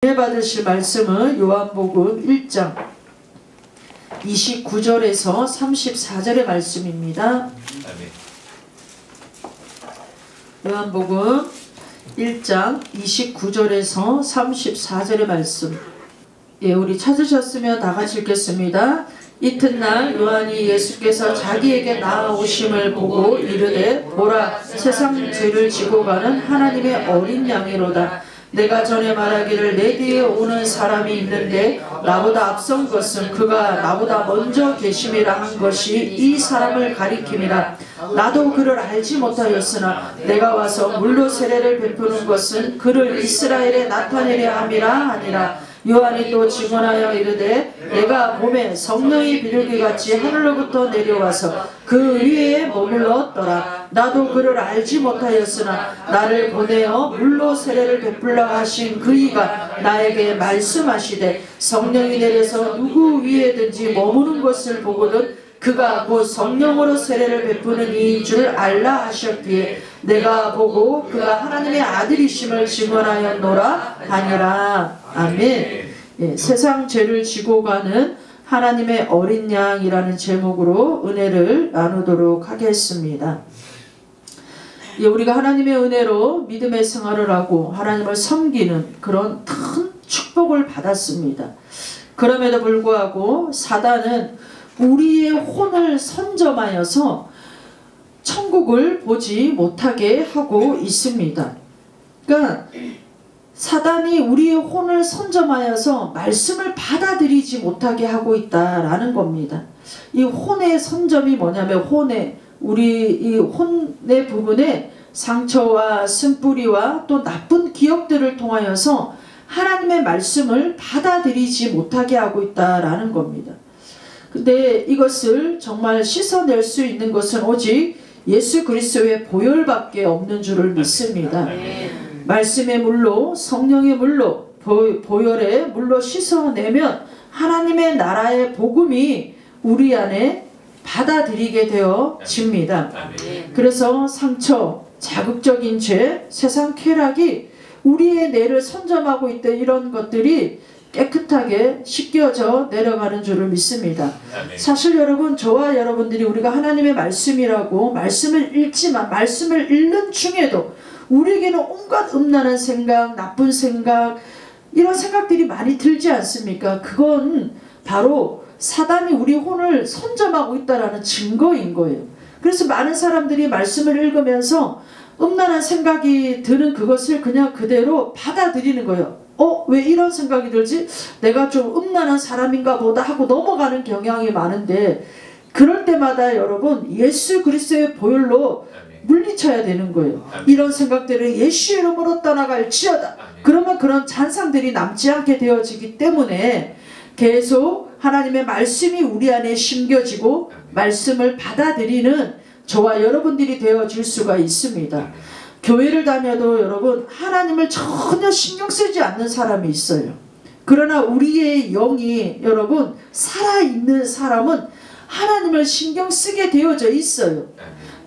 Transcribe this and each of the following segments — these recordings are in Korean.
받으실 말씀은 요한복음 1장 29절에서 34절의 말씀입니다. 요한복음 1장 29절에서 34절의 말씀. 우리 찾으셨으면 다 같이 읽겠습니다. 이튿날 요한이 예수께서 자기에게 나아오심을 보고 이르되 보라, 세상 죄를 지고 가는 하나님의 어린 양이로다. 내가 전에 말하기를 내 뒤에 오는 사람이 있는데 나보다 앞선 것은 그가 나보다 먼저 계심이라 한 것이 이 사람을 가리킴이라. 나도 그를 알지 못하였으나 내가 와서 물로 세례를 베푸는 것은 그를 이스라엘에 나타내려 함이라 하니라. 요한이 또 증언하여 이르되 내가 봄에 성령이 비둘기같이 하늘로부터 내려와서 그 위에 머물렀더라. 나도 그를 알지 못하였으나 나를 보내어 물로 세례를 베풀라 하신 그이가 나에게 말씀하시되 성령이 내려서 누구 위에든지 머무는 것을 보거든 그가 곧 성령으로 세례를 베푸는 이인 줄 알라 하셨기에 내가 보고 그가 하나님의 아들이심을 증언하였노라 하니라. 아멘. 세상 죄를 지고 가는 하나님의 어린 양이라는 제목으로 은혜를 나누도록 하겠습니다. 우리가 하나님의 은혜로 믿음의 생활을 하고 하나님을 섬기는 그런 큰 축복을 받았습니다. 그럼에도 불구하고 사단은 우리의 혼을 선점하여서 천국을 보지 못하게 하고 있습니다. 그러니까 사단이 우리의 혼을 선점하여서 말씀을 받아들이지 못하게 하고 있다라는 겁니다. 이 혼의 선점이 뭐냐면 우리 이 혼의 부분에 상처와 쓴뿌리와 또 나쁜 기억들을 통하여서 하나님의 말씀을 받아들이지 못하게 하고 있다라는 겁니다. 근데 이것을 정말 씻어낼 수 있는 것은 오직 예수 그리스도의 보혈밖에 없는 줄을 믿습니다. 말씀의 물로, 성령의 물로, 보혈의 물로 씻어내면 하나님의 나라의 복음이 우리 안에 받아들이게 되어집니다. 그래서 상처, 자극적인 죄, 세상 쾌락이 우리의 뇌를 선점하고 있던 이런 것들이 깨끗하게 씻겨져 내려가는 줄을 믿습니다. 사실 여러분, 저와 여러분들이 우리가 하나님의 말씀이라고 말씀을 읽지만 말씀을 읽는 중에도 우리에게는 온갖 음란한 생각, 나쁜 생각, 이런 생각들이 많이 들지 않습니까? 그건 바로 사단이 우리 혼을 선점하고 있다는 증거인 거예요. 그래서 많은 사람들이 말씀을 읽으면서 음란한 생각이 드는 그것을 그냥 그대로 받아들이는 거예요. 왜 이런 생각이 들지? 내가 좀 음란한 사람인가 보다 하고 넘어가는 경향이 많은데, 그럴 때마다 여러분 예수 그리스도의 보혈로 물리쳐야 되는 거예요. 이런 생각들을 예수 이름으로 떠나갈지어다. 그러면 그런 잔상들이 남지 않게 되어지기 때문에 계속 하나님의 말씀이 우리 안에 심겨지고 말씀을 받아들이는 저와 여러분들이 되어질 수가 있습니다. 교회를 다녀도 여러분 하나님을 전혀 신경 쓰지 않는 사람이 있어요. 그러나 우리의 영이 여러분 살아있는 사람은 하나님을 신경 쓰게 되어져 있어요.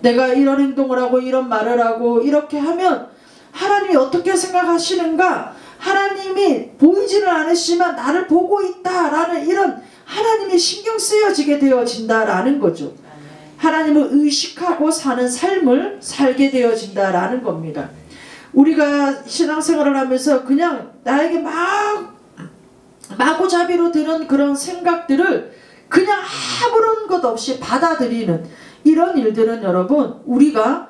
내가 이런 행동을 하고 이런 말을 하고 이렇게 하면 하나님이 어떻게 생각하시는가? 하나님이 보이지는 않으시지만 나를 보고 있다라는 이런 하나님이 신경 쓰여지게 되어진다라는 거죠. 하나님을 의식하고 사는 삶을 살게 되어진다라는 겁니다. 우리가 신앙생활을 하면서 그냥 나에게 마구잡이로 드는 그런 생각들을 그냥 아무런 것 없이 받아들이는 이런 일들은 여러분 우리가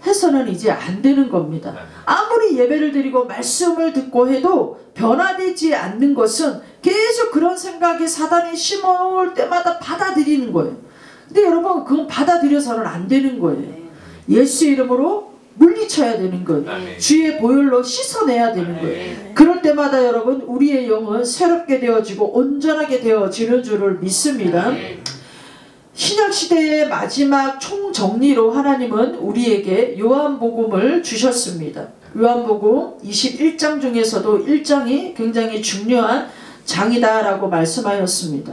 해서는 이제 안 되는 겁니다. 아무리 예배를 드리고 말씀을 듣고 해도 변화되지 않는 것은 계속 그런 생각이 사단이 심어올 때마다 받아들이는 거예요. 근데 여러분 그건 받아들여서는 안 되는 거예요. 예수 이름으로 물리쳐야 되는 거예요. 주의 보혈로 씻어내야 되는 거예요. 그럴 때마다 여러분 우리의 영은 새롭게 되어지고 온전하게 되어지는 줄을 믿습니다. 신약시대의 마지막 총정리로 하나님은 우리에게 요한복음을 주셨습니다. 요한복음 21장 중에서도 1장이 굉장히 중요한 장이다라고 말씀하였습니다.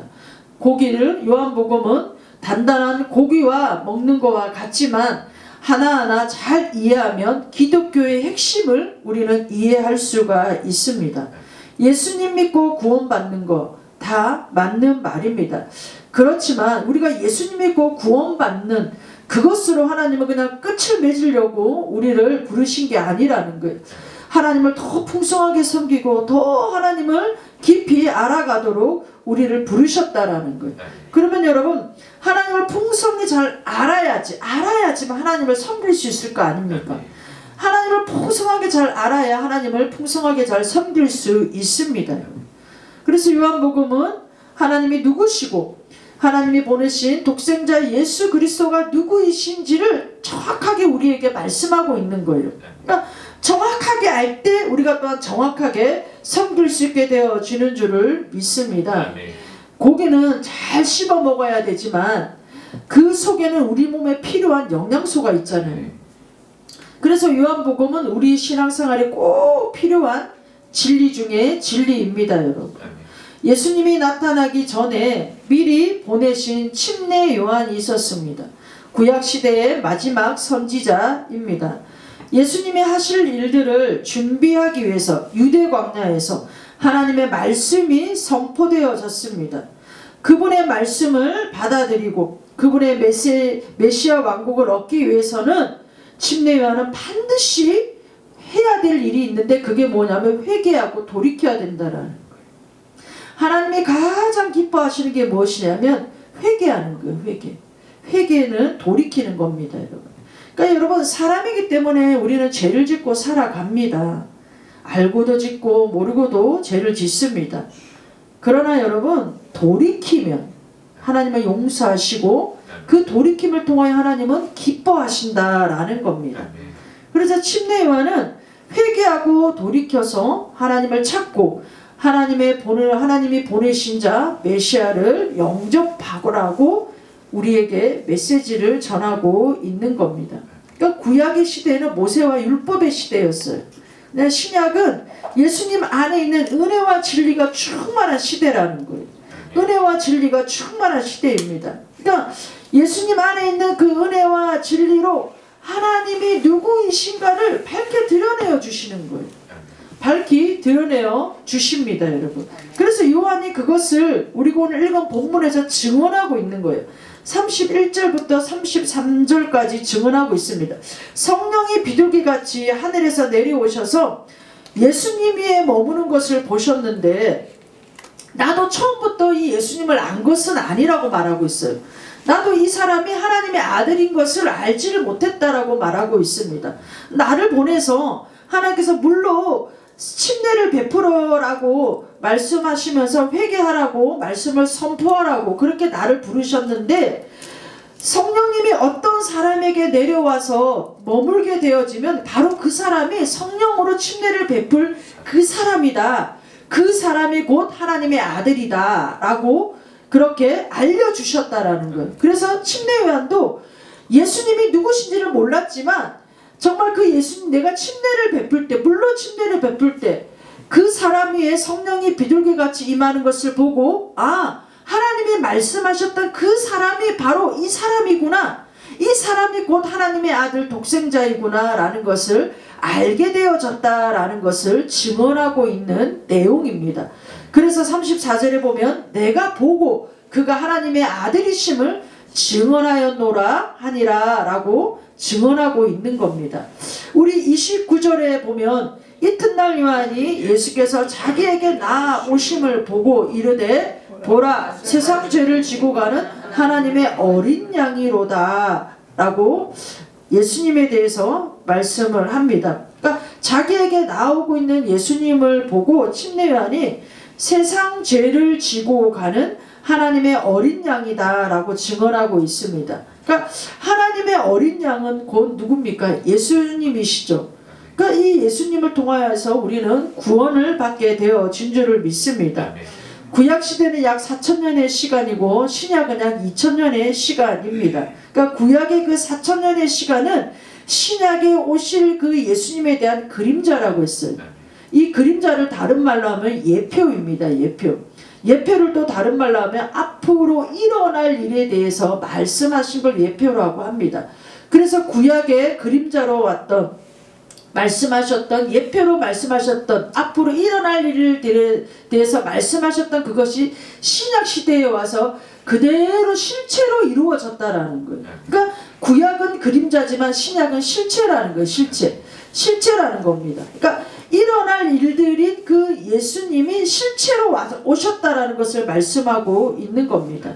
요한복음은 단단한 고기와 먹는 것과 같지만 하나하나 잘 이해하면 기독교의 핵심을 우리는 이해할 수가 있습니다. 예수님 믿고 구원받는 거 다 맞는 말입니다. 그렇지만 우리가 예수님 믿고 구원받는 그것으로 하나님은 그냥 끝을 맺으려고 우리를 부르신 게 아니라는 거예요. 하나님을 더 풍성하게 섬기고 더 하나님을 깊이 알아가도록 우리를 부르셨다라는 거예요. 그러면 여러분, 하나님을 풍성히 잘 알아야지만 하나님을 섬길 수 있을 거 아닙니까? 하나님을 풍성하게 잘 알아야 하나님을 풍성하게 잘 섬길 수 있습니다. 그래서 요한복음은 하나님이 누구시고 하나님이 보내신 독생자 예수 그리스도가 누구이신지를 정확하게 우리에게 말씀하고 있는 거예요. 그러니까 정확하게 알 때 우리가 또한 정확하게 섬길 수 있게 되어지는 줄을 믿습니다. 고기는 잘 씹어 먹어야 되지만 그 속에는 우리 몸에 필요한 영양소가 있잖아요. 그래서 요한복음은 우리 신앙생활에 꼭 필요한 진리 중에 진리입니다, 여러분. 예수님이 나타나기 전에 미리 보내신 침례 요한이 있었습니다. 구약시대의 마지막 선지자입니다. 예수님이 하실 일들을 준비하기 위해서 유대 광야에서 하나님의 말씀이 선포되어졌습니다. 그분의 말씀을 받아들이고 그분의 메시아 왕국을 얻기 위해서는 침례 요한은 반드시 해야 될 일이 있는데 그게 뭐냐면 회개하고 돌이켜야 된다라는 거예요. 하나님이 가장 기뻐하시는 게 무엇이냐면 회개하는 거예요. 회개는 돌이키는 겁니다, 여러분. 그러니까 여러분, 사람이기 때문에 우리는 죄를 짓고 살아갑니다. 알고도 짓고 모르고도 죄를 짓습니다. 그러나 여러분, 돌이키면 하나님은 용서하시고 그 돌이킴을 통하여 하나님은 기뻐하신다라는 겁니다. 그래서 침례 요한은 회개하고 돌이켜서 하나님을 찾고 하나님이 보내신 자 메시아를 영접하고라고 우리에게 메시지를 전하고 있는 겁니다. 그러니까 구약의 시대는 모세와 율법의 시대였어요. 신약은 예수님 안에 있는 은혜와 진리가 충만한 시대라는 거예요. 은혜와 진리가 충만한 시대입니다. 그러니까 예수님 안에 있는 그 은혜와 진리로 하나님이 누구이신가를 밝게 드러내어 주시는 거예요. 밝히 드러내어 주십니다, 여러분. 그래서 요한이 그것을 우리가 오늘 읽은 본문에서 증언하고 있는 거예요. 31절부터 33절까지 증언하고 있습니다. 성령이 비둘기같이 하늘에서 내려오셔서 예수님 위에 머무는 것을 보셨는데 나도 처음부터 이 예수님을 안 것은 아니라고 말하고 있어요. 나도 이 사람이 하나님의 아들인 것을 알지를 못했다라고 말하고 있습니다. 나를 보내서 하나님께서 물로 침례를 베풀어라고 말씀하시면서 회개하라고 말씀을 선포하라고 그렇게 나를 부르셨는데 성령님이 어떤 사람에게 내려와서 머물게 되어지면 바로 그 사람이 성령으로 침례를 베풀 그 사람이다. 그 사람이 곧 하나님의 아들이다 라고 그렇게 알려주셨다라는 거예요. 그래서 침례 요한도 예수님이 누구신지를 몰랐지만 정말 그 예수님 내가 침례를 베풀 때 물로 침례를 베풀 때 그 사람 위에 성령이 비둘기같이 임하는 것을 보고 아 하나님이 말씀하셨던 그 사람이 바로 이 사람이구나. 이 사람이 곧 하나님의 아들 독생자이구나 라는 것을 알게 되어졌다라는 것을 증언하고 있는 내용입니다. 그래서 34절에 보면 내가 보고 그가 하나님의 아들이심을 증언하였노라 하니라 라고 증언하고 있는 겁니다. 우리 29절에 보면 이튿날 요한이 예수께서 자기에게 나오심을 보고 이르되 보라 세상 죄를 지고 가는 하나님의 어린 양이로다 라고 예수님에 대해서 말씀을 합니다. 그러니까 자기에게 나오고 있는 예수님을 보고 침례 요한이 세상 죄를 지고 가는 하나님의 어린 양이다 라고 증언하고 있습니다. 그러니까 하나님의 어린 양은 곧 누굽니까? 예수님이시죠. 그러니까 이 예수님을 통하여서 우리는 구원을 받게 되어진 줄을 믿습니다. 구약시대는 약 4000년의 시간이고 신약은 약 2000년의 시간입니다. 그러니까 구약의 그 4000년의 시간은 신약에 오실 그 예수님에 대한 그림자라고 했어요. 이 그림자를 다른 말로 하면 예표입니다. 예표를 또 다른 말로 하면 앞으로 일어날 일에 대해서 말씀하신 걸 예표라고 합니다. 그래서 구약의 그림자로 왔던 말씀하셨던, 예표로 말씀하셨던, 앞으로 일어날 일들에 대해서 말씀하셨던 그것이 신약시대에 와서 그대로 실체로 이루어졌다라는 거예요. 그러니까 구약은 그림자지만 신약은 실체라는 거예요. 실체라는 겁니다. 그러니까 일어날 일들인 그 예수님이 실체로 오셨다라는 것을 말씀하고 있는 겁니다.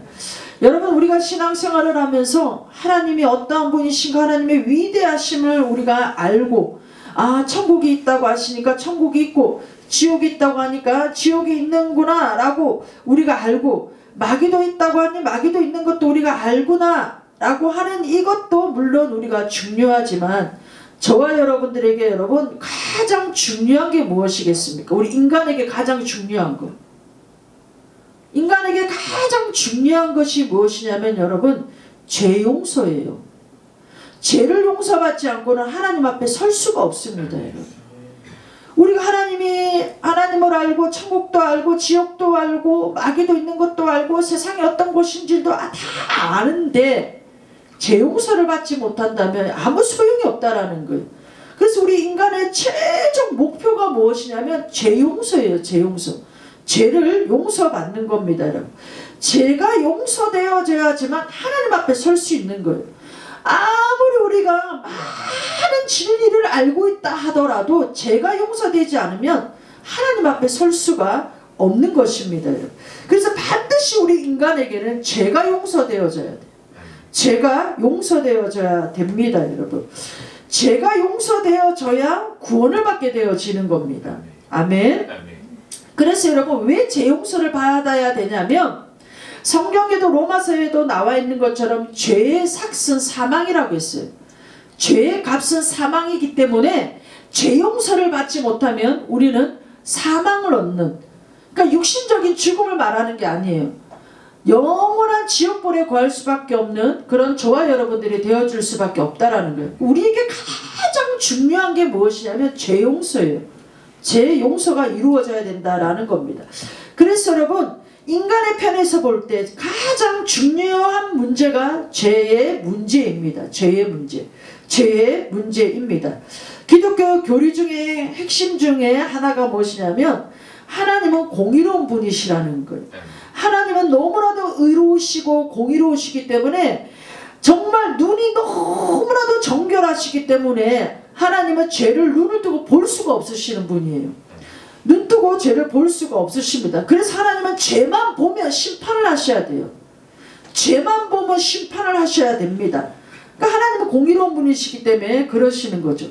여러분, 우리가 신앙생활을 하면서 하나님이 어떠한 분이신가, 하나님의 위대하심을 우리가 알고, 아, 천국이 있다고 하시니까 천국이 있고, 지옥이 있다고 하니까 지옥이 있는구나 라고 우리가 알고, 마귀도 있다고 하니 마귀도 있는 것도 우리가 알구나 라고 하는 이것도 물론 우리가 중요하지만, 저와 여러분들에게 여러분 가장 중요한 게 무엇이겠습니까? 우리 인간에게 가장 중요한 것, 인간에게 가장 중요한 것이 무엇이냐면 여러분, 죄 용서예요. 죄를 용서받지 않고는 하나님 앞에 설 수가 없습니다. 여러분, 우리가 하나님을 알고 천국도 알고 지옥도 알고 마귀도 있는 것도 알고 세상에 어떤 곳인지도 다 아는데 죄 용서를 받지 못한다면 아무 소용이 없다라는 거예요. 그래서 우리 인간의 최종 목표가 무엇이냐면 죄 용서예요. 죄 용서. 죄를 용서받는 겁니다. 여러분. 죄가 용서되어져야지만 하나님 앞에 설 수 있는 거예요. 아무리 우리가 많은 진리를 알고 있다 하더라도 죄가 용서되지 않으면 하나님 앞에 설 수가 없는 것입니다. 여러분. 그래서 반드시 우리 인간에게는 죄가 용서되어져야 돼요. 죄가 용서되어져야 됩니다. 여러분, 죄가 용서되어져야 구원을 받게 되어지는 겁니다. 아멘. 그래서 여러분, 왜 죄 용서를 받아야 되냐면 성경에도 로마서에도 나와 있는 것처럼 죄의 삭은 사망이라고 했어요. 죄의 값은 사망이기 때문에 죄 용서를 받지 못하면 우리는 사망을 얻는, 그러니까 육신적인 죽음을 말하는 게 아니에요. 영원한 지옥불에 구할 수밖에 없는 그런 저와 여러분들이 되어줄 수밖에 없다라는 거예요. 우리에게 가장 중요한 게 무엇이냐면 죄 용서예요. 죄 용서가 이루어져야 된다라는 겁니다. 그래서 여러분, 인간의 편에서 볼 때 가장 중요한 문제가 죄의 문제입니다. 죄의 문제입니다. 기독교 교리 중에 핵심 중에 하나가 무엇이냐면 하나님은 공의로운 분이시라는 거예요. 하나님은 너무나도 의로우시고 공의로우시기 때문에, 정말 눈이 너무나도 정결하시기 때문에 하나님은 죄를 눈을 뜨고 볼 수가 없으시는 분이에요. 눈 뜨고 죄를 볼 수가 없으십니다. 그래서 하나님은 죄만 보면 심판을 하셔야 돼요. 죄만 보면 심판을 하셔야 됩니다. 그러니까 하나님은 공의로운 분이시기 때문에 그러시는 거죠.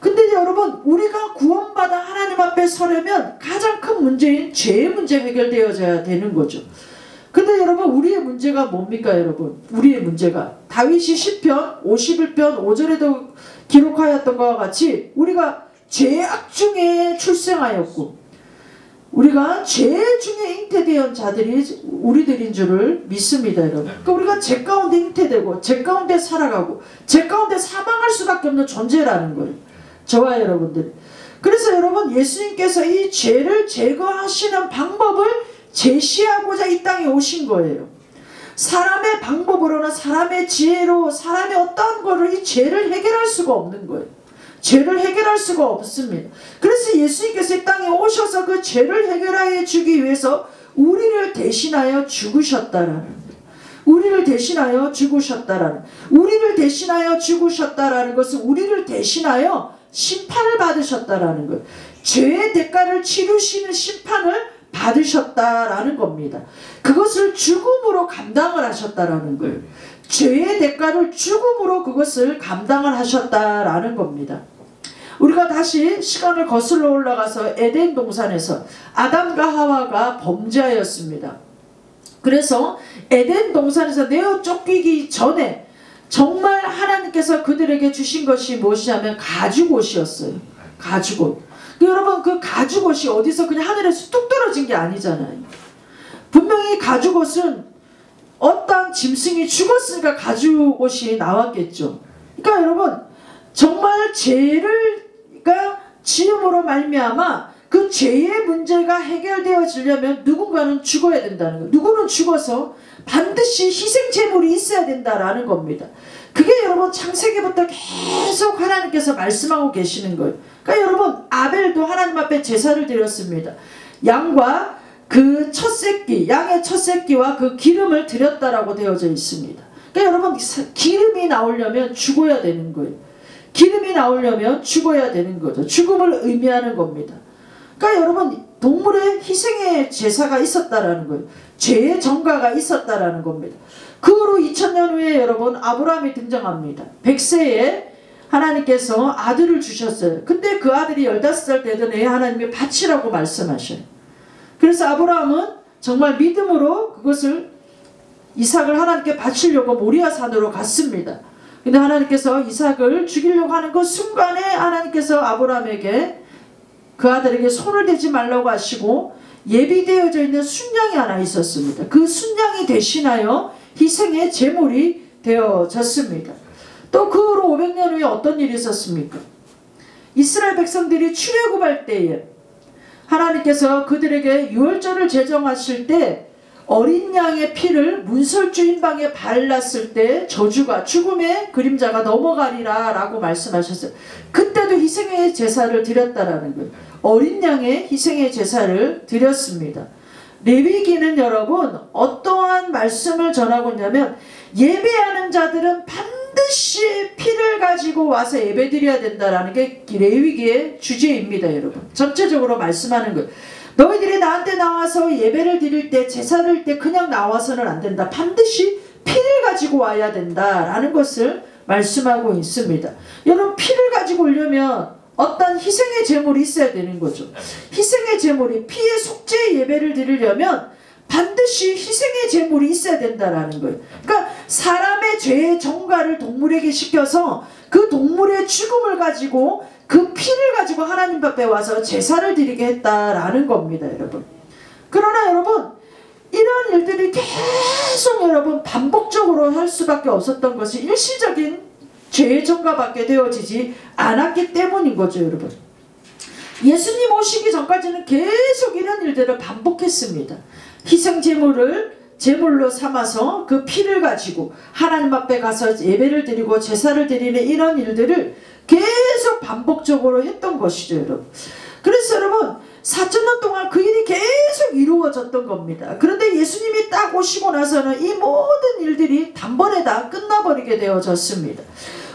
근데 여러분, 우리가 구원받아 하나님 앞에 서려면 가장 큰 문제인 죄의 문제 해결되어져야 되는 거죠. 근데 여러분, 우리의 문제가 뭡니까? 여러분, 우리의 문제가 다윗이 시편 51편 5절에도 기록하였던 것과 같이 우리가 죄악 중에 출생하였고 우리가 죄 중에 잉태되었던 자들이 우리들인 줄을 믿습니다. 여러분, 그러니까 우리가 죄 가운데 잉태되고 죄 가운데 살아가고 죄 가운데 사망할 수밖에 없는 존재라는 거예요. 저와 여러분들. 그래서 여러분, 예수님께서 이 죄를 제거하시는 방법을 제시하고자 이 땅에 오신 거예요. 사람의 방법으로는, 사람의 지혜로, 사람의 어떠한 거를 이 죄를 해결할 수가 없는 거예요. 죄를 해결할 수가 없습니다. 그래서 예수님께서 이 땅에 오셔서 그 죄를 해결하여 주기 위해서 우리를 대신하여 죽으셨다라는 거예요. 우리를 대신하여 죽으셨다라는 것은 우리를 대신하여 심판을 받으셨다라는 거예요. 죄의 대가를 치르시는 심판을 받으셨다라는 겁니다. 그것을 죽음으로 감당을 하셨다라는 거예요. 죄의 대가를 죽음으로 그것을 감당을 하셨다라는 겁니다. 우리가 다시 시간을 거슬러 올라가서 에덴 동산에서 아담과 하와가 범죄하였습니다. 그래서 에덴 동산에서 내어 쫓기기 전에 정말 하나님께서 그들에게 주신 것이 무엇이냐면 가죽옷이었어요. 가죽옷. 여러분, 그 가죽옷이 어디서 그냥 하늘에서 뚝 떨어진 게 아니잖아요. 분명히 가죽옷은 어떤 짐승이 죽었으니까 가죽옷이 나왔겠죠. 그러니까 여러분, 정말 죄를 지음으로 말미암아 그 죄의 문제가 해결되어지려면 누군가는 죽어야 된다는 거예요. 누구는 죽어서 반드시 희생제물이 있어야 된다라는 겁니다. 그게 여러분 창세기부터 계속 하나님께서 말씀하고 계시는 거예요. 그러니까 여러분 아벨도 하나님 앞에 제사를 드렸습니다. 양과 그 첫 새끼, 양의 첫 새끼와 그 기름을 드렸다라고 되어져 있습니다. 그러니까 여러분 기름이 나오려면 죽어야 되는 거예요. 기름이 나오려면 죽어야 되는 거죠. 죽음을 의미하는 겁니다. 그러니까 여러분 동물의 희생의 제사가 있었다라는 거예요. 죄의 전가가 있었다라는 겁니다. 그 후로 2000년 후에 여러분 아브라함이 등장합니다. 100세에 하나님께서 아들을 주셨어요. 근데 그 아들이 15살 되던 해에 하나님이 바치라고 말씀하셔요. 그래서 아브라함은 정말 믿음으로 그것을 이삭을 하나님께 바치려고 모리아 산으로 갔습니다. 근데 하나님께서 이삭을 죽이려고 하는 그 순간에 하나님께서 아브라함에게 그 아들에게 손을 대지 말라고 하시고 예비되어져 있는 순양이 하나 있었습니다. 그 순양이 대신하여 희생의 제물이 되어졌습니다. 또 그 후로 500년 후에 어떤 일이 있었습니까? 이스라엘 백성들이 출애굽할 때에 하나님께서 그들에게 유월절을 제정하실 때 어린 양의 피를 문설주 흰방에 발랐을 때 저주가 죽음의 그림자가 넘어가리라 라고 말씀하셨어요. 그때도 희생의 제사를 드렸다라는 거예요. 어린 양의 희생의 제사를 드렸습니다. 레위기는 여러분 어떠한 말씀을 전하고 있냐면 예배하는 자들은 반드시 피를 가지고 와서 예배드려야 된다라는 게 레위기의 주제입니다. 여러분 전체적으로 말씀하는 거예요. 너희들이 나한테 나와서 예배를 드릴 때 제사를 드릴 때 그냥 나와서는 안 된다. 반드시 피를 가지고 와야 된다라는 것을 말씀하고 있습니다. 여러분 피를 가지고 오려면 어떤 희생의 제물이 있어야 되는 거죠. 희생의 제물이 피의 속죄 예배를 드리려면 반드시 희생의 제물이 있어야 된다라는 거예요. 그러니까 사람의 죄의 전가를 동물에게 시켜서 그 동물의 죽음을 가지고 그 피를 가지고 하나님 앞에 와서 제사를 드리게 했다라는 겁니다. 여러분. 그러나 여러분 이런 일들이 계속 여러분 반복적으로 할 수밖에 없었던 것이 일시적인 죄의 전가밖에 되어지지 않았기 때문인 거죠. 여러분. 예수님 오시기 전까지는 계속 이런 일들을 반복했습니다. 희생제물을 제물로 삼아서 그 피를 가지고 하나님 앞에 가서 예배를 드리고 제사를 드리는 이런 일들을 계속 반복적으로 했던 것이죠. 여러분. 그래서 여러분 4,000년 동안 그 일이 계속 이루어졌던 겁니다. 그런데 예수님이 딱 오시고 나서는 이 모든 일들이 단번에 다 끝나버리게 되어졌습니다.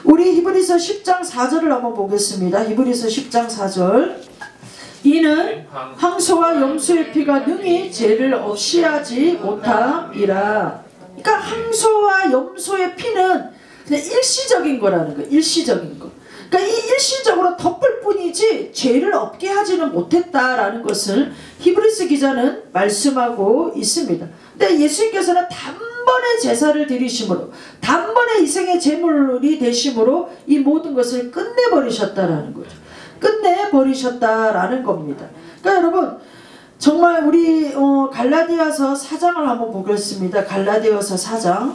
우리 히브리서 10장 4절을 한번 보겠습니다. 히브리서 10장 4절. 이는 항소와 염소의 피가 능히 죄를 없이 하지 못함이라. 그러니까 항소와 염소의 피는 그냥 일시적인 거라는 거예요. 일시적인 거. 그러니까 이 일시적으로 덮을 뿐이지 죄를 없게 하지는 못했다라는 것을 히브리서 기자는 말씀하고 있습니다. 근데 예수님께서는 단번에 제사를 드리심으로 단번에 희생의 제물이 되심으로 이 모든 것을 끝내버리셨다라는 거죠. 끝내버리셨다라는 겁니다. 그러니까 여러분 정말 우리 갈라디아서 4장을 한번 보겠습니다. 갈라디아서 4장.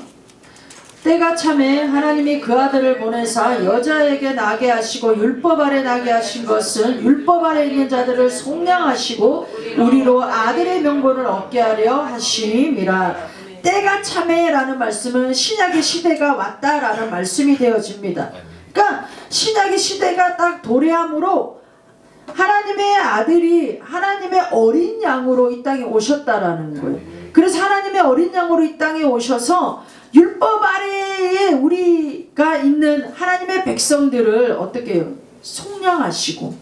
때가 참에 하나님이 그 아들을 보내사 여자에게 나게 하시고 율법 아래 나게 하신 것은 율법 아래 있는 자들을 속량하시고 우리로 아들의 명분을 얻게 하려 하심이라. 때가 참에 라는 말씀은 신약의 시대가 왔다라는 말씀이 되어집니다. 그러니까 신약의 시대가 딱 도래함으로 하나님의 아들이 하나님의 어린 양으로 이 땅에 오셨다라는 거예요. 그래서 하나님의 어린 양으로 이 땅에 오셔서 율법 아래에 우리가 있는 하나님의 백성들을 어떻게 해요? 속량하시고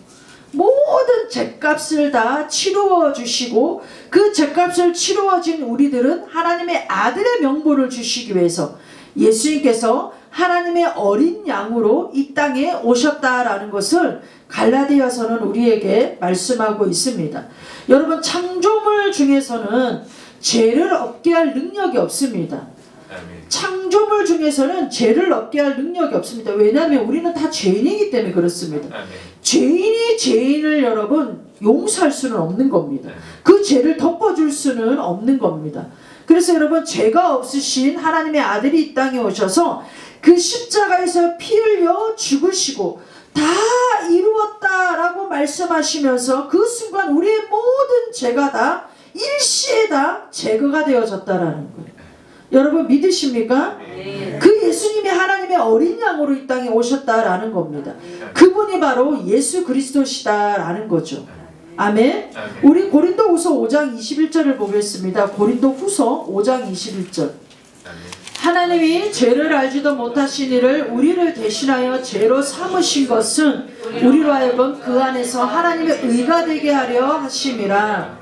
모든 죗값을 다 치루어 주시고 그 죗값을 치루어진 우리들은 하나님의 아들의 명분을 주시기 위해서 예수님께서 하나님의 어린 양으로 이 땅에 오셨다라는 것을 갈라디아서는 우리에게 말씀하고 있습니다. 여러분 창조물 중에서는 죄를 없게 할 능력이 없습니다. 창조물 중에서는 죄를 없게 할 능력이 없습니다. 왜냐하면 우리는 다 죄인이기 때문에 그렇습니다. 죄인이 죄인을 여러분 용서할 수는 없는 겁니다. 그 죄를 덮어줄 수는 없는 겁니다. 그래서 여러분 죄가 없으신 하나님의 아들이 이 땅에 오셔서 그 십자가에서 피 흘려 죽으시고 다 이루었다라고 말씀하시면서 그 순간 우리의 모든 죄가 다 일시에 다 제거가 되어졌다라는 거예요. 여러분 믿으십니까? 그 예수님이 하나님의 어린 양으로 이 땅에 오셨다라는 겁니다. 그분이 바로 예수 그리스도시다라는 거죠. 아멘. 우리 고린도후서 5장 21절을 보겠습니다. 고린도후서 5장 21절. 하나님이 죄를 알지도 못하신 이를 우리를 대신하여 죄로 삼으신 것은 우리로 하여금 그 안에서 하나님의 의가 되게 하려 하심이라.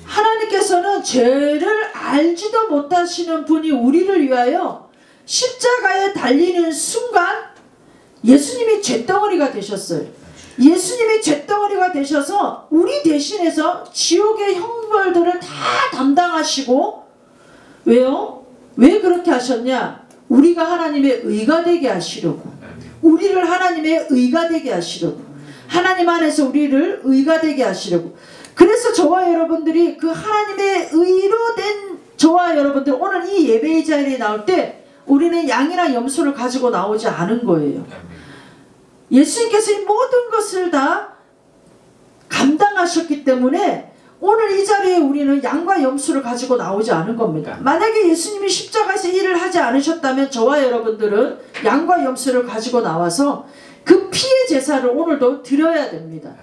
하나님께서는 죄를 알지도 못하시는 분이 우리를 위하여 십자가에 달리는 순간 예수님이 죄덩어리가 되셨어요. 예수님이 죄덩어리가 되셔서 우리 대신해서 지옥의 형벌들을 다 담당하시고, 왜요? 왜 그렇게 하셨냐? 우리가 하나님의 의가 되게 하시려고, 우리를 하나님의 의가 되게 하시려고, 하나님 안에서 우리를 의가 되게 하시려고. 그래서 저와 여러분들이 그 하나님의 의로 된 저와 여러분들, 오늘 이 예배의 자리에 나올 때 우리는 양이나 염소를 가지고 나오지 않은 거예요. 예수님께서 이 모든 것을 다 감당하셨기 때문에 오늘 이 자리에 우리는 양과 염소를 가지고 나오지 않은 겁니다. 만약에 예수님이 십자가에서 일을 하지 않으셨다면 저와 여러분들은 양과 염소를 가지고 나와서 그 피의 제사를 오늘도 드려야 됩니다.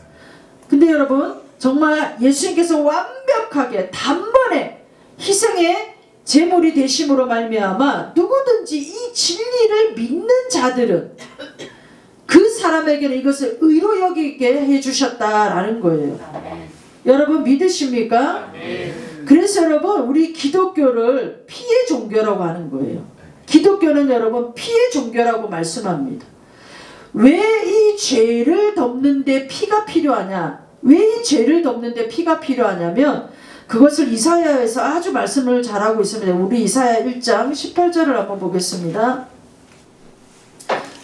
근데 여러분, 정말 예수님께서 완벽하게 단번에 희생의 제물이 되심으로 말미암아 누구든지 이 진리를 믿는 자들은 그 사람에게는 이것을 의로 여기게 해주셨다라는 거예요. 여러분 믿으십니까? 그래서 여러분, 우리 기독교를 피의 종교라고 하는 거예요. 기독교는 여러분 피의 종교라고 말씀합니다. 왜 이 죄를 덮는데 피가 필요하냐? 왜 이 죄를 덮는데 피가 필요하냐면, 그것을 이사야에서 아주 말씀을 잘하고 있습니다. 우리 이사야 1장 18절을 한번 보겠습니다.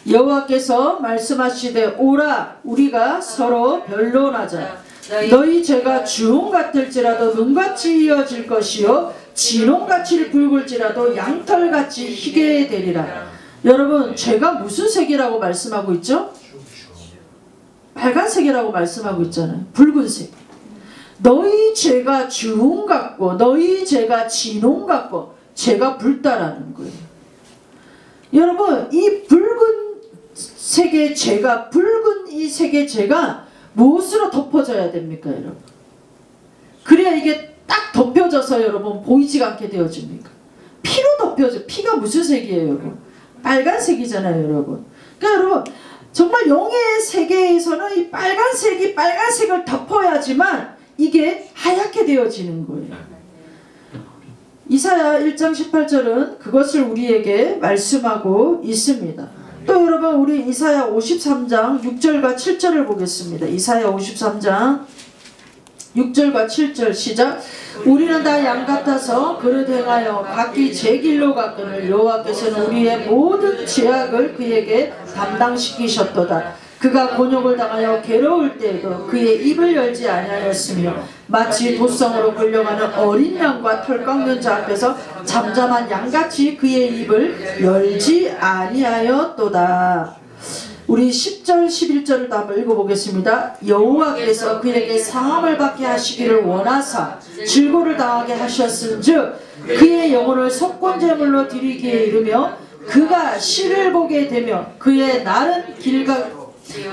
여호와께서 말씀하시되, 오라 우리가 서로 변론하자. 너희 죄가 주홍 같을지라도 눈같이 이어질 것이요 진홍같이 붉을지라도 양털같이 희게 되리라. 여러분, 죄가 무슨 색이라고 말씀하고 있죠? 빨간색이라고 말씀하고 있잖아요. 붉은색. 너희 죄가 주홍 같고 너희 죄가 진홍 같고 죄가 붉다라는 거예요. 여러분, 이 붉은 색의 죄가, 붉은 이 색의 죄가 무엇으로 덮어져야 됩니까, 여러분? 그래야 이게 딱 덮여져서 여러분 보이지가 않게 되어집니까? 피로 덮여져. 피가 무슨 색이에요, 여러분? 빨간색이잖아요, 여러분. 그러니까 여러분, 정말 영의 세계에서는 이 빨간색이 빨간색을 덮어야지만 이게 하얗게 되어지는 거예요. 이사야 1장 18절은 그것을 우리에게 말씀하고 있습니다. 또 여러분, 우리 이사야 53장 6절과 7절을 보겠습니다. 이사야 53장 6절과 7절 시작. 우리는 다 양 같아서 그릇 행하여 각기 제 길로 갔거늘 여호와께서는 우리의 모든 죄악을 그에게 담당시키셨도다. 그가 곤욕을 당하여 괴로울 때에도 그의 입을 열지 아니하였으며 마치 도성으로 끌려가는 어린 양과 털 깎는 자 앞에서 잠잠한 양같이 그의 입을 열지 아니하였도다. 우리 10절 11절을 한번 읽어보겠습니다. 여호와께서 그에게 상함을 받게 하시기를 원하사 질고를 당하게 하셨은즉 그의 영혼을 속건제물로 드리기에 이르며 그가 시를 보게 되며 그의 날은 길가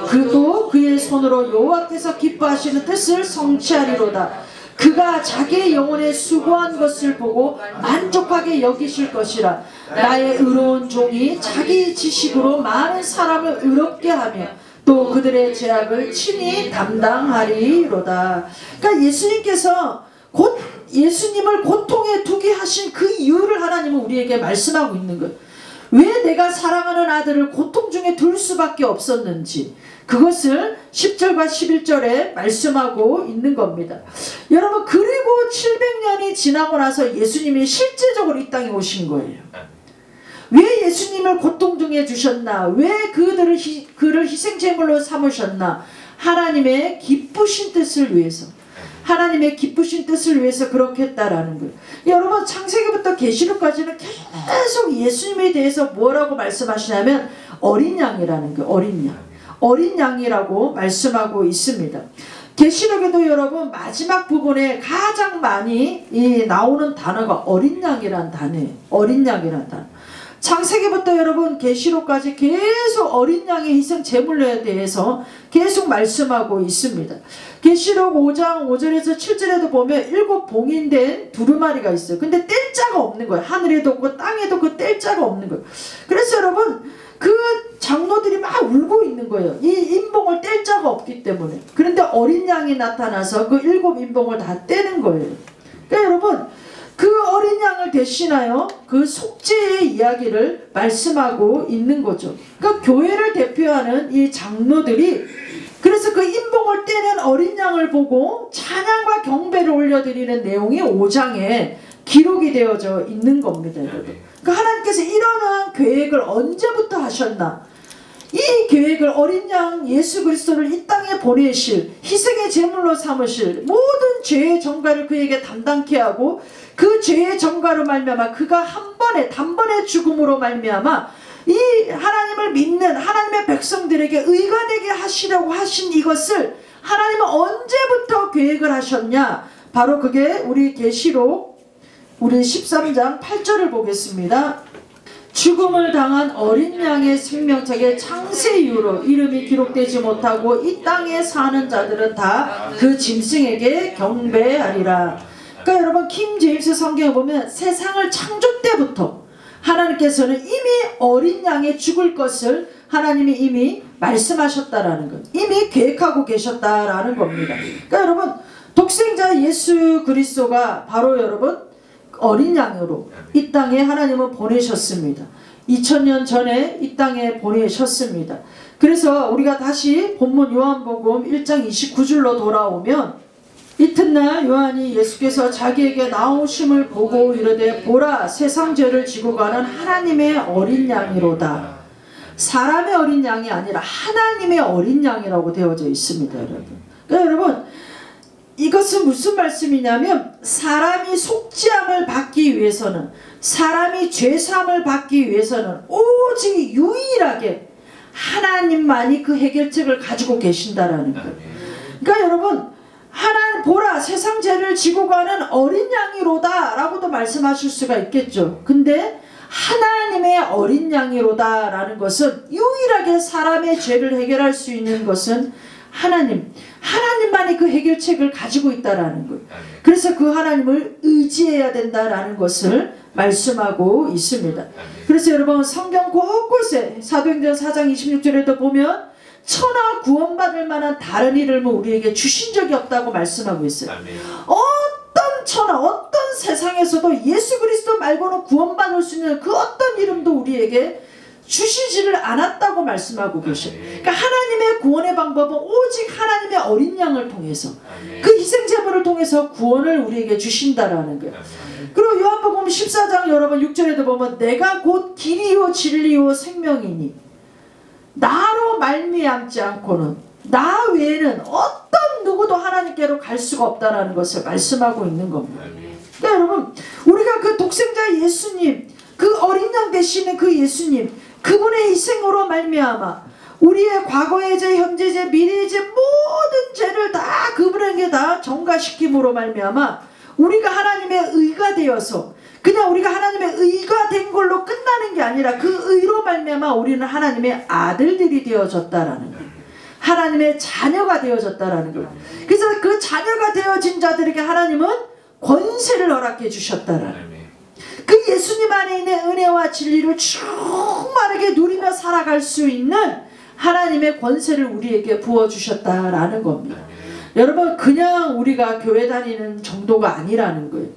그도 그의 손으로 여호와께서 기뻐하시는 뜻을 성취하리로다. 그가 자기의 영혼에 수고한 것을 보고 만족하게 여기실 것이라. 나의 의로운 종이 자기 지식으로 많은 사람을 의롭게 하며 또 그들의 죄악을 친히 담당하리로다. 그러니까 예수님께서 곧 예수님을 고통에 두게 하신 그 이유를 하나님은 우리에게 말씀하고 있는 거예요. 왜 내가 사랑하는 아들을 고통 중에 둘 수밖에 없었는지, 그것을 10절과 11절에 말씀하고 있는 겁니다. 여러분, 그리고 700년이 지나고 나서 예수님이 실제적으로 이 땅에 오신 거예요. 왜 예수님을 고통 중에 주셨나? 왜 그를 희생제물로 삼으셨나? 하나님의 기쁘신 뜻을 위해서, 하나님의 기쁘신 뜻을 위해서 그렇게 했다라는 거예요. 여러분, 창세기부터 계시록까지는 계속 예수님에 대해서 뭐라고 말씀하시냐면 어린 양이라는 거예요. 어린 양. 어린 양이라고 말씀하고 있습니다. 계시록에도 여러분 마지막 부분에 가장 많이 나오는 단어가 어린 양이란 단어예요. 어린 양이란 단어. 창세기부터 여러분 계시록까지 계속 어린 양의 희생 제물에 대해서 계속 말씀하고 있습니다. 계시록 5장 5절에서 7절에도 보면 7 봉인된 두루마리가 있어요. 근데 뗄자가 없는 거예요. 하늘에도 없고 땅에도 그 뗄자가 없는 거예요. 그래서 여러분 그 장로들이 막 울고 있는 거예요. 이 인봉을 뗄 자가 없기 때문에. 그런데 어린 양이 나타나서 그 7 인봉을 다 떼는 거예요. 그러니까 여러분 그 어린 양을 대신하여 그 속죄의 이야기를 말씀하고 있는 거죠. 그러니까 교회를 대표하는 이 장로들이 그래서 그 인봉을 떼는 어린 양을 보고 찬양과 경배를 올려드리는 내용이 5장에 기록이 되어져 있는 겁니다. 여러분. 그러니까 하나님께서 이러한 계획을 언제부터 하셨나? 이 계획을 어린 양 예수 그리스도를 이 땅에 보내실, 희생의 제물로 삼으실, 모든 죄의 전가를 그에게 담당케 하고 그 죄의 전가로 말미암아 그가 한 번에 단번에 죽음으로 말미암아 이 하나님을 믿는 하나님의 백성들에게 의가 되게 하시려고 하신 이것을 하나님은 언제부터 계획을 하셨냐? 바로 그게 우리 계시록 우리 13장 8절을 보겠습니다. 죽음을 당한 어린 양의 생명책에 창세 이후로 이름이 기록되지 못하고 이 땅에 사는 자들은 다 그 짐승에게 경배하리라. 그러니까 여러분 킹 제임스 성경에 보면 세상을 창조 때부터 하나님께서는 이미 어린 양이 죽을 것을 하나님이 이미 말씀하셨다라는 것, 이미 계획하고 계셨다라는 겁니다. 그러니까 여러분 독생자 예수 그리스도가 바로 여러분 어린 양으로 이 땅에 하나님은 보내셨습니다. 2000년 전에 이 땅에 보내셨습니다. 그래서 우리가 다시 본문 요한복음 1장 29절로 돌아오면 이튿날 요한이 예수께서 자기에게 나오심을 보고 이르되 보라 세상 죄를 지고 가는 하나님의 어린 양이로다. 사람의 어린 양이 아니라 하나님의 어린 양이라고 되어져 있습니다. 여러분. 그러니까 여러분 이것은 무슨 말씀이냐면 사람이 속죄함을 받기 위해서는 사람이 죄사함을 받기 위해서는 오직 유일하게 하나님만이 그 해결책을 가지고 계신다라는 거예요. 그러니까 여러분 하나님 보라 세상 죄를 지고 가는 어린 양이로다 라고도 말씀하실 수가 있겠죠. 근데 하나님의 어린 양이로다 라는 것은 유일하게 사람의 죄를 해결할 수 있는 것은 하나님만이 그 해결책을 가지고 있다라는 거예요. 그래서 그 하나님을 의지해야 된다라는 것을 말씀하고 있습니다. 그래서 여러분 성경 곳곳에 사도행전 4장 26절에도 보면 천하 구원받을 만한 다른 이름을 우리에게 주신 적이 없다고 말씀하고 있어요. 어떤 천하 어떤 세상에서도 예수 그리스도 말고는 구원받을 수 있는 그 어떤 이름도 우리에게 주시지를 않았다고 말씀하고 계셔요. 그러니까 하나님의 구원의 방법은 오직 하나님의 어린 양을 통해서 그 희생제물을 통해서 구원을 우리에게 주신다라는 거예요. 그리고 요한복음 14장 여러분 6절에도 보면 내가 곧 길이요 진리요 생명이니 나로 말미암지 않고는 나 외에는 어떤 누구도 하나님께로 갈 수가 없다라는 것을 말씀하고 있는 겁니다. 그러니까 여러분 우리가 그 독생자 예수님 그 어린 양 되시는 그 예수님 그분의 희생으로 말미암아 우리의 과거의 죄, 현재 죄, 미래의 죄 모든 죄를 다 그분에게 다 전가시킴으로 말미암아 우리가 하나님의 의가 되어서 그냥 우리가 하나님의 의가 된 걸로 끝나는 게 아니라 그 의로 말미암아 우리는 하나님의 아들들이 되어졌다라는 거예요. 하나님의 자녀가 되어졌다라는 거예요. 그래서 그 자녀가 되어진 자들에게 하나님은 권세를 허락해 주셨다라는 거예요. 그 예수님 안에 있는 은혜와 진리를 충만하게 누리며 살아갈 수 있는 하나님의 권세를 우리에게 부어주셨다라는 겁니다. 여러분 그냥 우리가 교회 다니는 정도가 아니라는 거예요.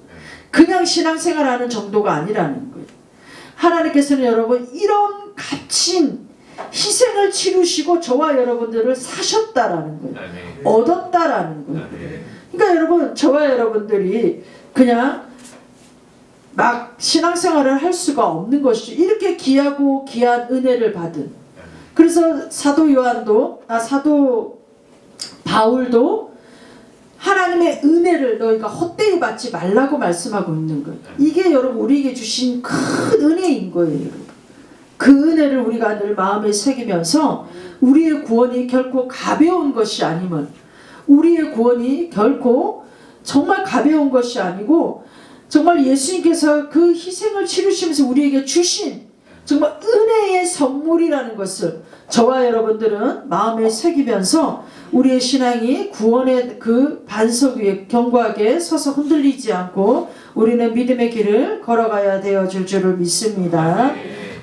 그냥 신앙생활하는 정도가 아니라는 거예요. 하나님께서는 여러분 이런 값진 희생을 치르시고 저와 여러분들을 사셨다라는 거예요. 얻었다라는 거예요. 그러니까 여러분 저와 여러분들이 그냥 막 신앙생활을 할 수가 없는 것이죠. 이렇게 귀하고 귀한 은혜를 받은. 그래서 사도 바울도 하나님의 은혜를 너희가 헛되이 받지 말라고 말씀하고 있는 거예요. 이게 여러분 우리에게 주신 큰 은혜인 거예요. 여러분. 그 은혜를 우리가 늘 마음에 새기면서 우리의 구원이 결코 가벼운 것이 아니면 우리의 구원이 결코 정말 가벼운 것이 아니고 정말 예수님께서 그 희생을 치르시면서 우리에게 주신 정말 은혜의 선물이라는 것을 저와 여러분들은 마음에 새기면서 우리의 신앙이 구원의 그 반석 위에 견고하게 서서 흔들리지 않고 우리는 믿음의 길을 걸어가야 되어줄 줄을 믿습니다.